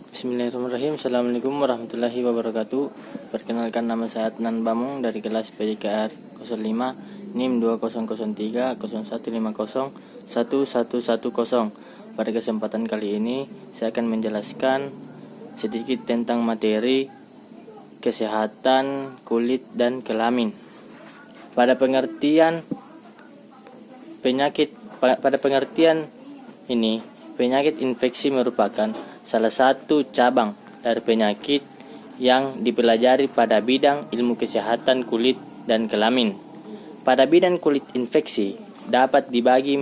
Bismillahirrahmanirrahim. Assalamualaikum warahmatullahi wabarakatuh. Perkenalkan, nama saya Adnan Bamung dari kelas PJKR 05 NIM 2003-0150-1110. Pada kesempatan kali ini saya akan menjelaskan sedikit tentang materi kesehatan kulit dan kelamin. Pada pengertian ini, penyakit infeksi merupakan salah satu cabang dari penyakit yang dipelajari pada bidang ilmu kesehatan kulit dan kelamin. Pada bidang kulit, infeksi dapat dibagi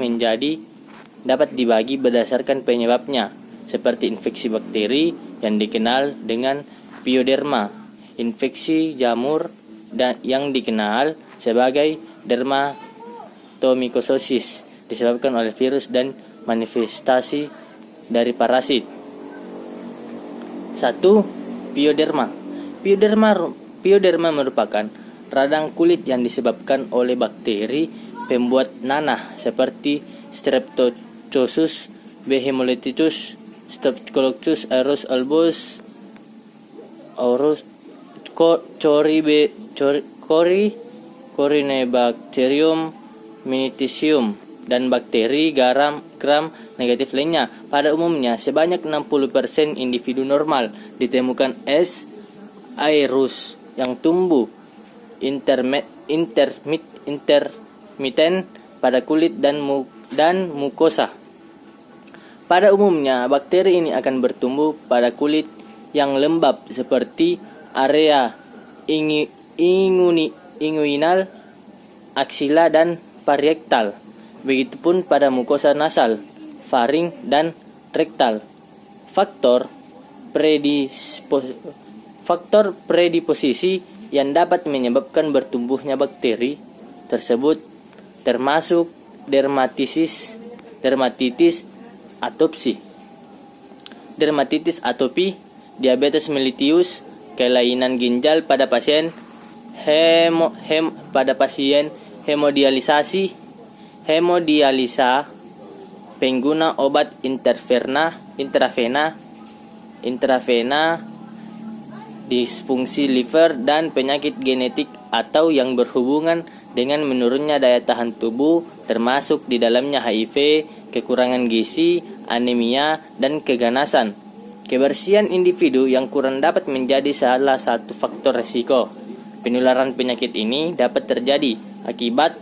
berdasarkan penyebabnya, seperti infeksi bakteri yang dikenal dengan pioderma, infeksi jamur dan yang dikenal sebagai dermatomicosis disebabkan oleh virus dan manifestasi dari parasit. 1. Pioderma. Pioderma merupakan radang kulit yang disebabkan oleh bakteri pembuat nanah seperti Streptococcus, B. hemolyticus, Staphylococcus aureus albus, Corynebacterium minitisium, dan bakteri gram negatif lainnya. Pada umumnya, sebanyak 60% individu normal ditemukan S. aerus yang tumbuh intermiten pada kulit dan mukosa. Pada umumnya, bakteri ini akan bertumbuh pada kulit yang lembab seperti area inguinal, aksila, dan pariektal. Begitupun pada mukosa nasal, faring, dan rektal. Faktor predisposisi yang dapat menyebabkan bertumbuhnya bakteri tersebut termasuk dermatitis atopi, diabetes mellitus, kelainan ginjal pada pasien hemodialisa, pengguna obat intravena, disfungsi liver, dan penyakit genetik atau yang berhubungan dengan menurunnya daya tahan tubuh, termasuk di dalamnya HIV, kekurangan gizi, anemia, dan keganasan. Kebersihan individu yang kurang dapat menjadi salah satu faktor risiko. Penularan penyakit ini dapat terjadi akibat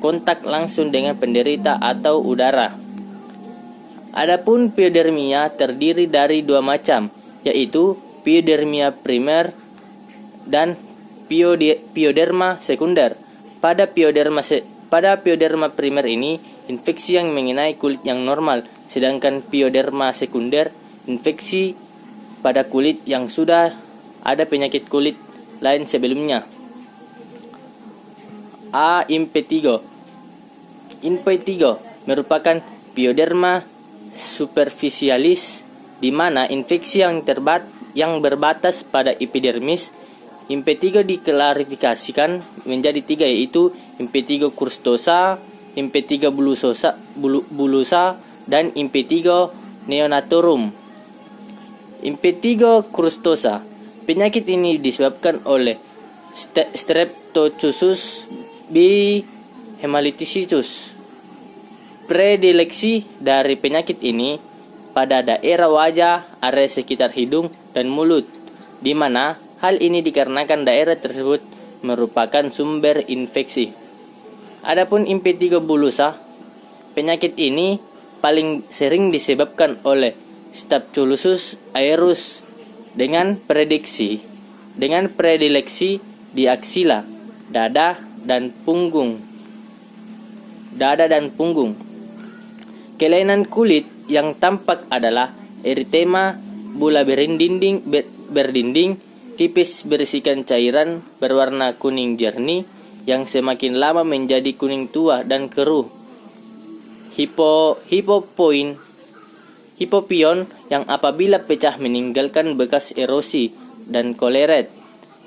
kontak langsung dengan penderita atau udara. Adapun piodermia terdiri dari dua macam, yaitu piodermia primer dan pioderma sekunder. Pada pioderma primer ini, infeksi yang mengenai kulit yang normal, sedangkan pioderma sekunder, infeksi pada kulit yang sudah ada penyakit kulit lain sebelumnya. Impetigo merupakan pioderma superficialis, di mana infeksi yang berbatas pada epidermis. Impetigo diklasifikasikan menjadi 3, yaitu impetigo crustosa, impetigo bullosa, dan impetigo neonatorum. Impetigo crustosa, penyakit ini disebabkan oleh Streptococcus, B. hemolyticus. Predileksi dari penyakit ini pada daerah wajah, area sekitar hidung dan mulut, di mana hal ini dikarenakan daerah tersebut merupakan sumber infeksi. Adapun impetigo bullosa, penyakit ini paling sering disebabkan oleh Staphylococcus aureus dengan predileksi di aksila, dada dan punggung. Kelainan kulit yang tampak adalah eritema, bula berdinding, tipis berisikan cairan berwarna kuning jernih yang semakin lama menjadi kuning tua dan keruh. Hipopion yang apabila pecah meninggalkan bekas erosi, dan koleret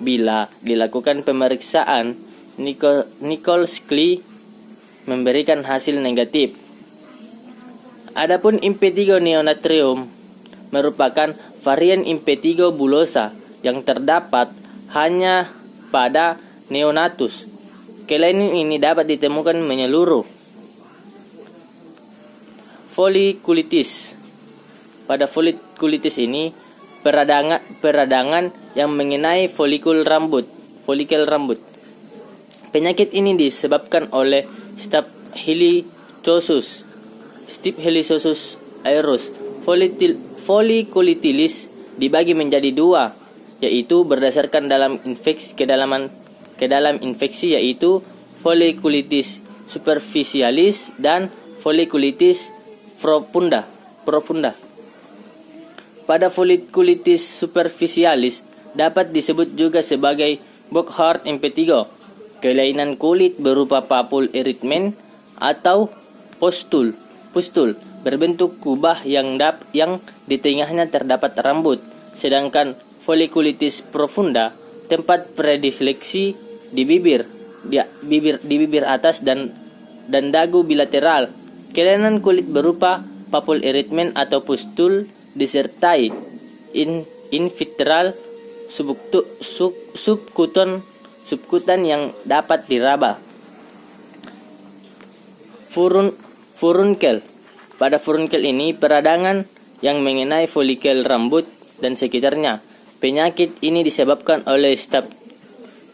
bila dilakukan pemeriksaan Nichols-Klee memberikan hasil negatif. Adapun impetigo neonatrium merupakan varian impetigo bullosa yang terdapat hanya pada neonatus. Kelainan ini dapat ditemukan menyeluruh. Folikulitis. Pada folikulitis ini, peradangan yang mengenai folikel rambut. Penyakit ini disebabkan oleh Staphylococcus aureus. Folikulitis dibagi menjadi dua, yaitu berdasarkan ke dalam infeksi, yaitu folikulitis superficialis dan folikulitis profunda. Pada folikulitis superficialis dapat disebut juga sebagai Burkhardt impetigo, kelainan kulit berupa papul erythema atau pustul berbentuk kubah yang di tengahnya terdapat rambut. Sedangkan folikulitis profunda tempat predileksi di bibir atas dan dagu bilateral. Kelainan kulit berupa papul erythema atau pustul disertai infiltral subkutan yang dapat diraba. Furunkel. Pada furunkel ini peradangan yang mengenai folikel rambut dan sekitarnya. Penyakit ini disebabkan oleh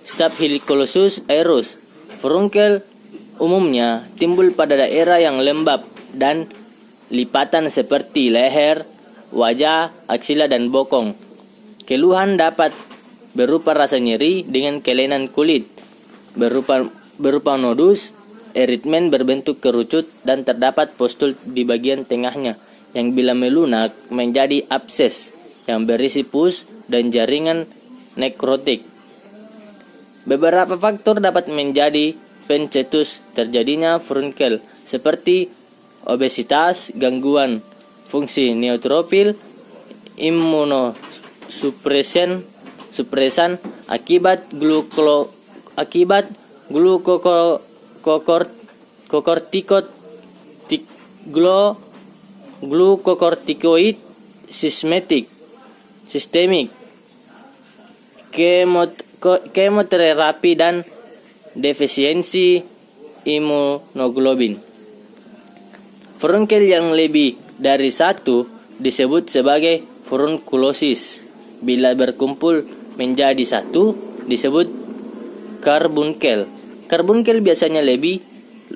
Staphylococcus aureus. Furunkel umumnya timbul pada daerah yang lembab dan lipatan seperti leher, wajah, aksila, dan bokong. Keluhan dapat berupa rasa nyeri dengan kelainan kulit, berupa nodus, erythema berbentuk kerucut, dan terdapat pustul di bagian tengahnya yang bila melunak menjadi abses yang berisi pus dan jaringan nekrotik. Beberapa faktor dapat menjadi pencetus terjadinya furunkel, seperti obesitas, gangguan fungsi neutrofil, imunosupresan akibat glucocorticoid sistemik, kemoterapi, dan defisiensi imunoglobin. Furunkel yang lebih dari satu disebut sebagai furunkulosis. Bila berkumpul menjadi satu disebut karbunkel. Karbunkel biasanya lebih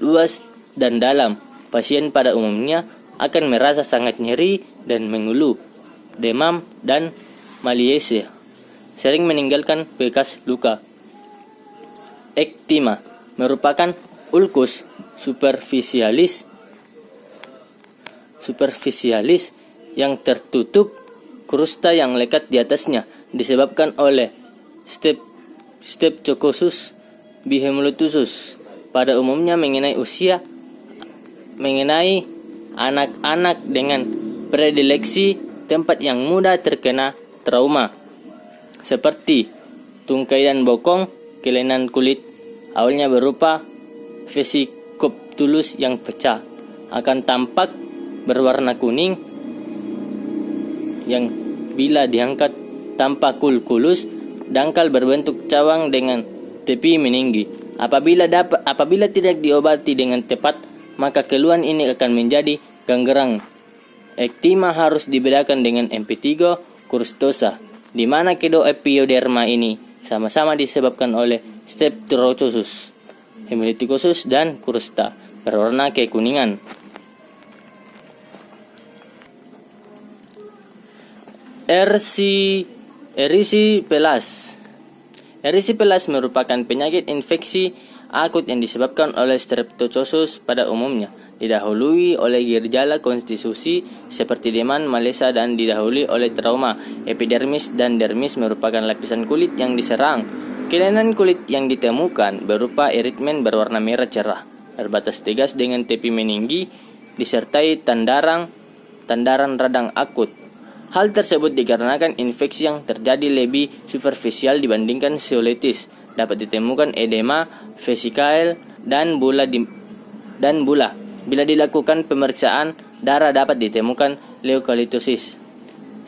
luas dan dalam. Pasien pada umumnya akan merasa sangat nyeri dan mengeluh, demam, dan maliesia, sering meninggalkan bekas luka. Ektima merupakan ulcus superficialis yang tertutup krusta yang lekat di atasnya, disebabkan oleh Streptococcus bihemolytus. Pada umumnya mengenai anak-anak dengan predileksi tempat yang mudah terkena trauma, seperti tungkai dan bokong. Kelainan kulit awalnya berupa vesicoptulus yang pecah, akan tampak berwarna kuning yang bila diangkat tampak kulkulus, dangkal berbentuk cawang dengan tepi meninggi. Apabila tidak diobati dengan tepat, maka keluhan ini akan menjadi ganggerang. Ektima harus dibedakan dengan impetigo crustosa, di mana kedua epiderma ini sama-sama disebabkan oleh Streptococcus, Hemoliticosus, dan Crusta, berwarna kekuningan. Erysipelas. Erysipelas merupakan penyakit infeksi akut yang disebabkan oleh Streptococcus pada umumnya, didahului oleh gejala konstitusi seperti demam, malesa, dan didahului oleh trauma. Epidermis dan dermis merupakan lapisan kulit yang diserang. Kelainan kulit yang ditemukan berupa erythema berwarna merah cerah, berbatas tegas dengan tepi meninggi, disertai tandaran radang akut. Hal tersebut dikarenakan infeksi yang terjadi lebih superficial dibandingkan zeolitis. Dapat ditemukan edema, vesikael, dan bula. Bila dilakukan pemeriksaan darah dapat ditemukan leukolitosis.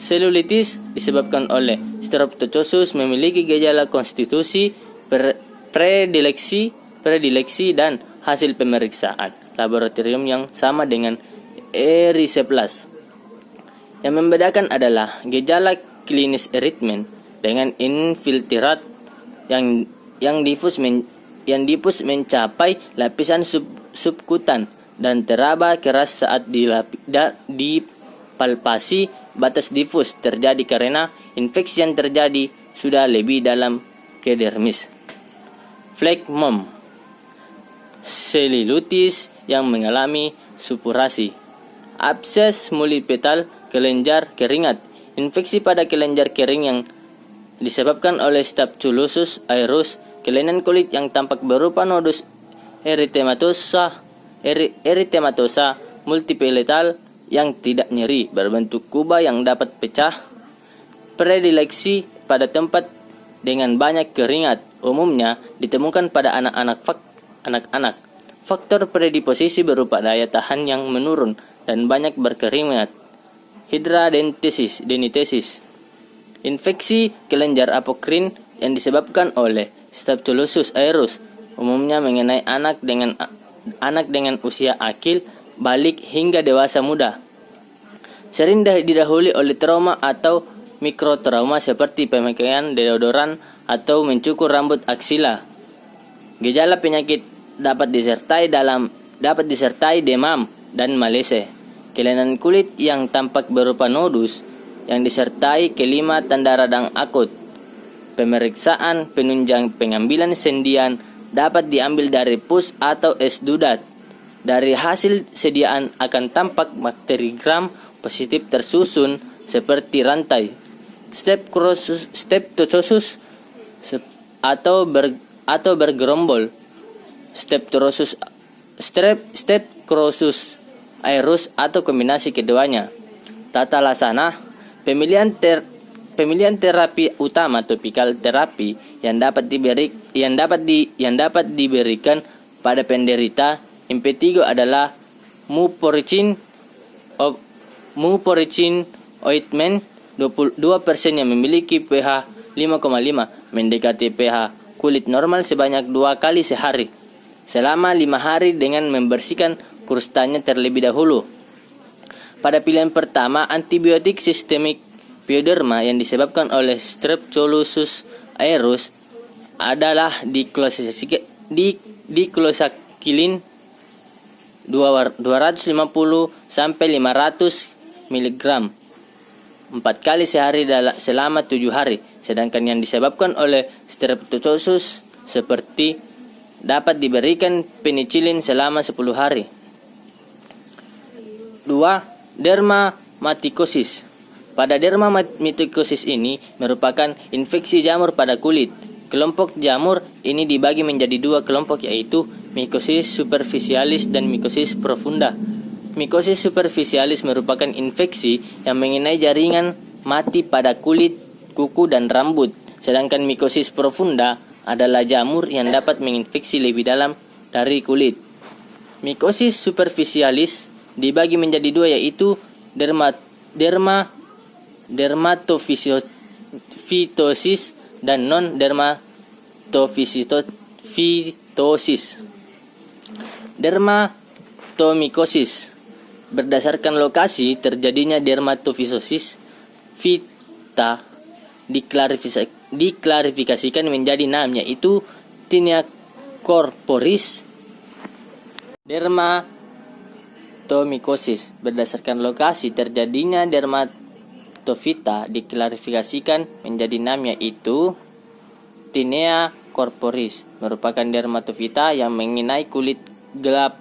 Selulitis disebabkan oleh Streptococcus memiliki gejala konstitusi, predileksi dan hasil pemeriksaan laboratorium yang sama dengan erysipelas. Yang membedakan adalah gejala klinis erythema dengan infiltrat yang difus mencapai lapisan subkutan dan teraba keras saat dipalpasi. Batas difus terjadi karena infeksi yang terjadi sudah lebih dalam ke dermis. Phlegmon, selulutis yang mengalami supurasi. Abses multipetal, kelenjar keringat. Infeksi pada kelenjar kering yang disebabkan oleh Staphylococcus aureus. Kelainan kulit yang tampak berupa nodus eritematosa multipetal yang tidak nyeri, berbentuk kuba yang dapat pecah. Predileksi pada tempat dengan banyak keringat umumnya ditemukan pada anak-anak. Faktor predisposisi berupa daya tahan yang menurun dan banyak berkeringat. Hidradenitis, infeksi kelenjar apokrin yang disebabkan oleh Staphylococcus aureus umumnya mengenai anak dengan usia akil, balik hingga dewasa muda. Sering didahului oleh trauma atau mikrotrauma seperti pemakaian deodoran atau mencukur rambut aksila. Gejala penyakit dapat disertai demam dan malese. Kelainan kulit yang tampak berupa nodus yang disertai kelima tanda radang akut. Pemeriksaan penunjang pengambilan sendian dapat diambil dari pus atau es dudat. Dari hasil sediaan akan tampak bakteri gram positif tersusun seperti rantai. Streptococcus atau bergerombol. Streptococcus aureus atau kombinasi keduanya. Tata laksana pemilihan terapi utama topikal terapi yang dapat diberikan pada penderita impetigo adalah mupirocin ointment 22% yang memiliki pH 5,5 mendekati pH kulit normal sebanyak 2 kali sehari selama 5 hari dengan membersihkan krustanya terlebih dahulu. Pada pilihan pertama, antibiotik sistemik pioderma yang disebabkan oleh Streptococcus aureus adalah dicloxacillin 250 sampai 500 mg 4 kali sehari selama 7 hari, sedangkan yang disebabkan oleh Streptococcus seperti dapat diberikan penicillin selama 10 hari. 2. Dermatikosis. Pada dermatikosis ini merupakan infeksi jamur pada kulit. Kelompok jamur ini dibagi menjadi 2 kelompok, yaitu mikosis superficialis dan mikosis profunda. Mikosis superficialis merupakan infeksi yang mengenai jaringan mati pada kulit, kuku, dan rambut. Sedangkan mikosis profunda adalah jamur yang dapat menginfeksi lebih dalam dari kulit. Mikosis superficialis dibagi menjadi 2, yaitu dermatofitosis dan non-dermatofitosis. Dermatomikosis. Berdasarkan lokasi terjadinya dermatofitosis, vita diklarifikasikan menjadi 6, yaitu Tinea corporis. Dermatomikosis. Berdasarkan lokasi terjadinya dermatofita diklarifikasikan menjadi 6, yaitu Tinea corporis, merupakan dermatofita yang mengenai kulit gelap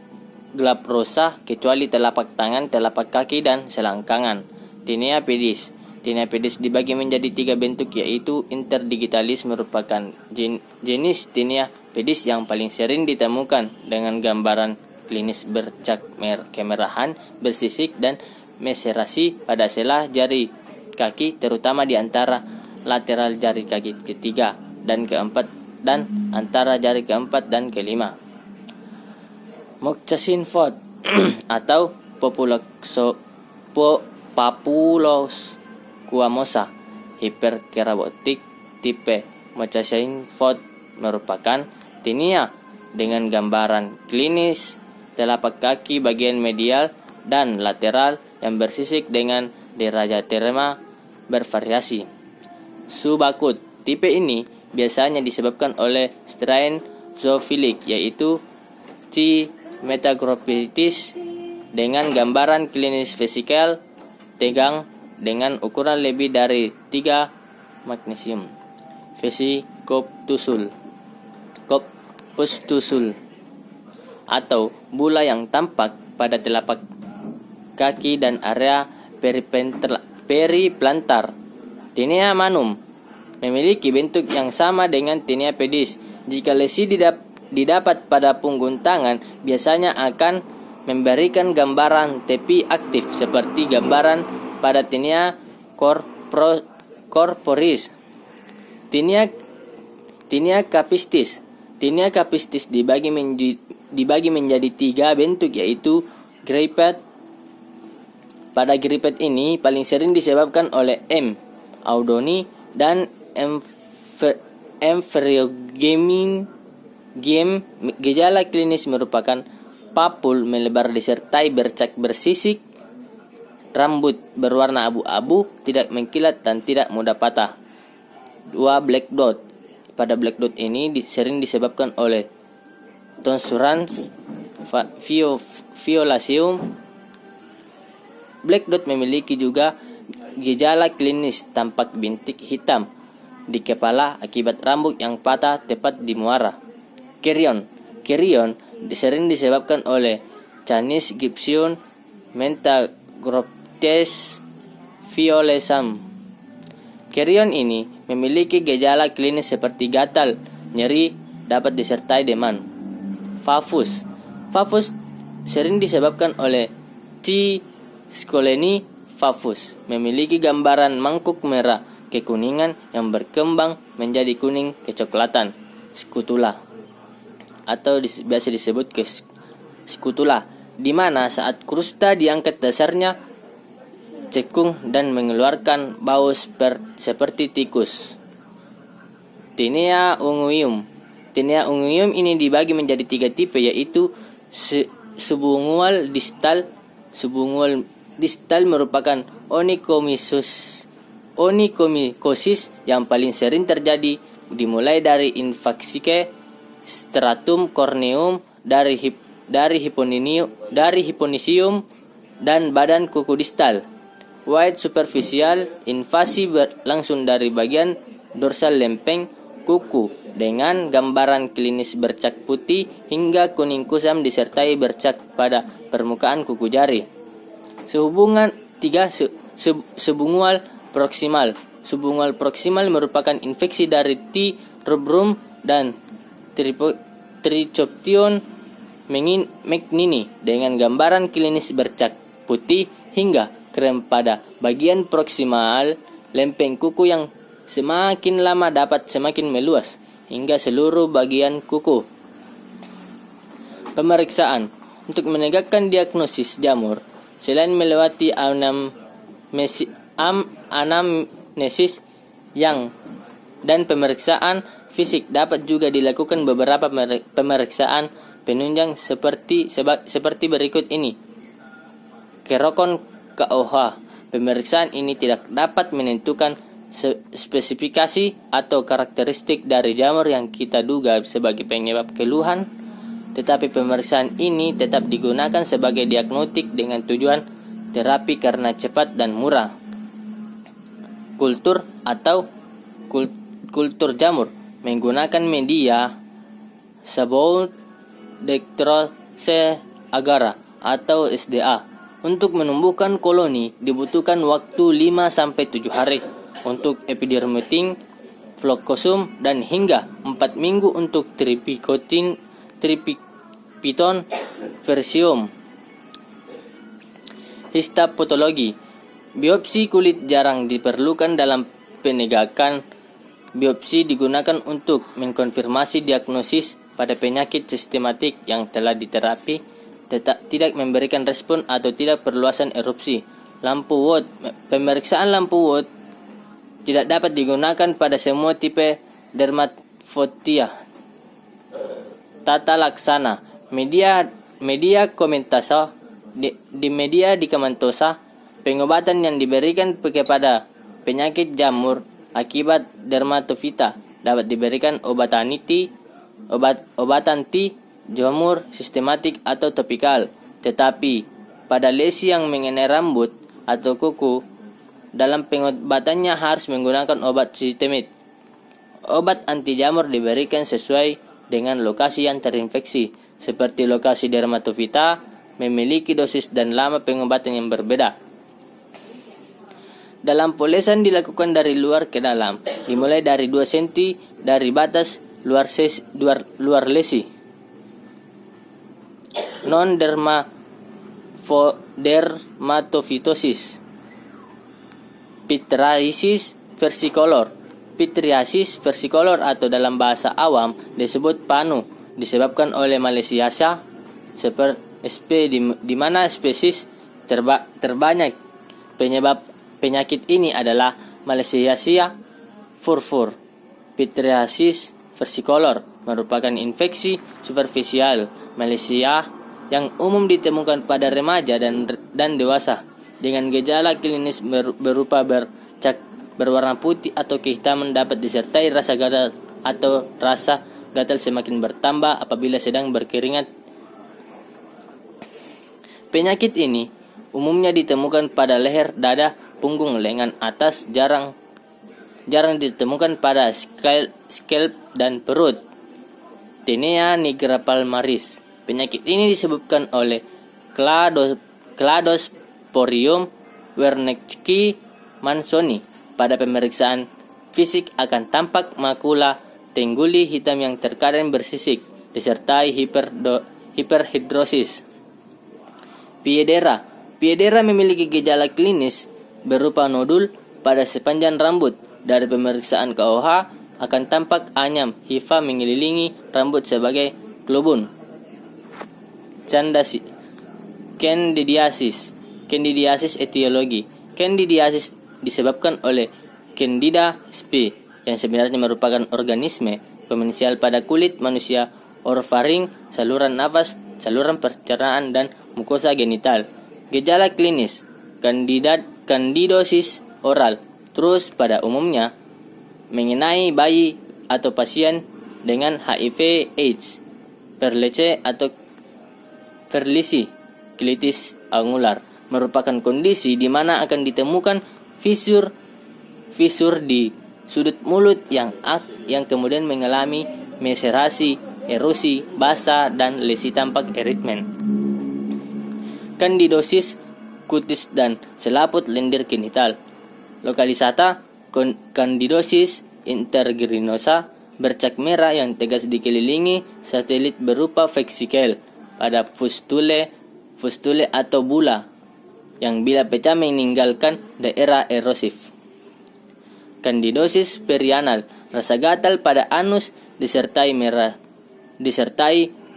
rosa kecuali telapak tangan, telapak kaki, dan selangkangan. Tinea pedis. Tinea pedis dibagi menjadi 3 bentuk, yaitu interdigitalis, merupakan jenis Tinea pedis yang paling sering ditemukan dengan gambaran klinis bercak kemerahan, bersisik, dan meserasi pada sela jari kaki, terutama di antara lateral jari kaki ketiga dan keempat dan antara jari keempat dan kelima. Moccasin Fod atau Papulus squamosa hiperkerabotik tipe Mochachain Ford merupakan tinea dengan gambaran klinis telapak kaki bagian medial dan lateral yang bersisik dengan derajaterma bervariasi. Subakut tipe ini biasanya disebabkan oleh strain zoofilik yaitu C. metagrophitis dengan gambaran klinis vesikal tegang dengan ukuran lebih dari 3 magnesium. Vesikoptusul atau bula yang tampak pada telapak kaki dan area periplantar. Tinea manum memiliki bentuk yang sama dengan tinea pedis. Jika lesi didapat pada punggung tangan, biasanya akan memberikan gambaran tepi aktif seperti gambaran pada tinea corporis. Tinea capistis. Tinea capistis dibagi menjadi 3 bentuk yaitu griped. Pada griped ini paling sering disebabkan oleh M. audoni dan emphyrogeny. Gejala klinis merupakan papul melebar disertai bercak bersisik, rambut berwarna abu-abu, tidak mengkilat dan tidak mudah patah. 2. Black dot. Pada black dot ini sering disebabkan oleh tonsurans violaceum. Black dot memiliki juga gejala klinis tampak bintik hitam di kepala akibat rambut yang patah tepat di muara. Kerion sering disebabkan oleh Canis gibson mentagroptes violacum. Kerion ini memiliki gejala klinis seperti gatal, nyeri, dapat disertai demam. Fafus sering disebabkan oleh T. scoleni fafus, memiliki gambaran mangkuk merah kekuningan yang berkembang menjadi kuning kecoklatan. Skutula atau biasa disebut skutula, di mana saat krusta diangkat dasarnya cekung dan mengeluarkan bau seperti tikus. Tinea unguium ini dibagi menjadi 3 tipe yaitu subungual distal. Subungual distal merupakan onychomycosis yang paling sering terjadi, dimulai dari infeksi stratum corneum dari hyponychium dan badan kuku distal. White superficial invasi langsung dari bagian dorsal lempeng kuku dengan gambaran klinis bercak putih hingga kuning kusam disertai bercak pada permukaan kuku jari. Sehubungan 3. Subungual proximal. Subungual proximal merupakan infeksi dari T. rubrum dan Trichoption mcnini dengan gambaran klinis bercak putih hingga krem pada bagian proksimal lempeng kuku yang semakin lama dapat semakin meluas hingga seluruh bagian kuku. Pemeriksaan untuk menegakkan diagnosis jamur selain melewati anamnesis dan pemeriksaan fisik, dapat juga dilakukan beberapa pemeriksaan penunjang seperti berikut ini. Kerokon KOH. Pemeriksaan ini tidak dapat menentukan spesifikasi atau karakteristik dari jamur yang kita duga sebagai penyebab keluhan, tetapi pemeriksaan ini tetap digunakan sebagai diagnostik dengan tujuan terapi karena cepat dan murah. Kultur atau kultur jamur menggunakan media Sabot dextrose agar atau SDA. Untuk menumbuhkan koloni dibutuhkan waktu 5-7 hari untuk epidermiding flocosum dan hingga 4 minggu untuk tripiton versium. Histopatologi. Biopsi kulit jarang diperlukan dalam penegakan. Biopsi digunakan untuk mengkonfirmasi diagnosis pada penyakit sistematik yang telah diterapi, tidak memberikan respon atau tidak perluasan erupsi. Lampu Watt. Pemeriksaan lampu Watt tidak dapat digunakan pada semua tipe dermatofotia. Tata laksana media komentosa di media dikamentosa, pengobatan yang diberikan kepada penyakit jamur akibat dermatofita dapat diberikan obat anti jamur sistematik atau topikal. Tetapi pada lesi yang mengenai rambut atau kuku, dalam pengobatannya harus menggunakan obat sistemik. Obat anti jamur diberikan sesuai dengan lokasi yang terinfeksi, seperti lokasi dermatofita memiliki dosis dan lama pengobatan yang berbeda. Dalam polesan dilakukan dari luar ke dalam, dimulai dari 2 cm dari batas luar lesi. Dermatofitosis. Pityriasis versicolor. Pityriasis versicolor atau dalam bahasa awam disebut panu disebabkan oleh Malassezia di mana spesies terbanyak penyebab penyakit ini adalah Malassezia furfur. Pityriasis versicolor merupakan infeksi superficial Malassezia yang umum ditemukan pada remaja dan dewasa dengan gejala klinis berupa berwarna putih atau kehitaman, dapat disertai rasa gatal atau rasa gatal semakin bertambah apabila sedang berkeringat. Penyakit ini umumnya ditemukan pada leher, dada, punggung, lengan atas, jarang ditemukan pada scalp dan perut. Tinea nigra palmaris. Penyakit ini disebabkan oleh Cladosporium wernicki mansoni. Pada pemeriksaan fisik akan tampak makula tengguli hitam yang terkadang bersisik disertai hiperhidrosis. Piedera memiliki gejala klinis berupa nodul pada sepanjang rambut. Dari pemeriksaan KOH akan tampak anyam hifa mengelilingi rambut sebagai globun. Candidiasis etiologi. Candidiasis disebabkan oleh Candida sp yang sebenarnya merupakan organisme komensial pada kulit manusia, orofaring, saluran nafas, saluran pencernaan, dan mukosa genital. Gejala klinis kandidosis oral terus pada umumnya mengenai bayi atau pasien dengan HIV/AIDS, perlece atau perlisi kolitis angular merupakan kondisi di mana akan ditemukan fisur di sudut mulut yang kemudian mengalami maserasi, erosi, basah, dan lesi tampak eritmen. Kandidosis kutis dan selaput lendir genital. Lokalisata kandidosis intergerinosa, bercak merah yang tegas dikelilingi satelit berupa vesikel pada fustule atau bula yang bila pecah meninggalkan daerah erosif. Kandidosis perianal, rasa gatal pada anus disertai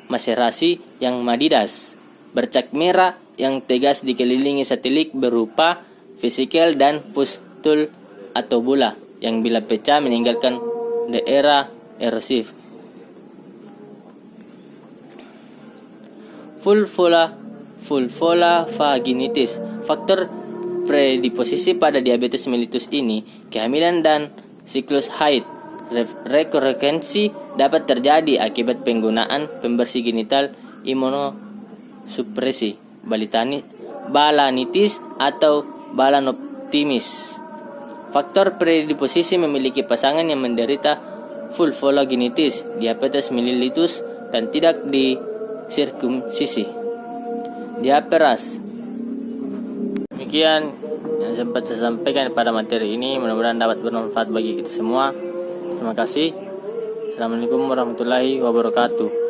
maserasi yang madidas. Bercak merah yang tegas dikelilingi satelit berupa vesikel dan pustul atau bula yang bila pecah meninggalkan daerah erosif. Vulvola vaginitis. Faktor predisposisi pada diabetes mellitus ini, kehamilan dan siklus haid. Rekurrensi dapat terjadi akibat penggunaan pembersih genital imunosupresi, balanitis atau balanoptimis. Faktor predisposisi memiliki pasangan yang menderita vulvovaginitis, diabetes mellitus, dan tidak disirkumsisi. Diaperas. Demikian yang sempat saya sampaikan pada materi ini, mudah-mudahan dapat bermanfaat bagi kita semua. Terima kasih. Assalamualaikum warahmatullahi wabarakatuh.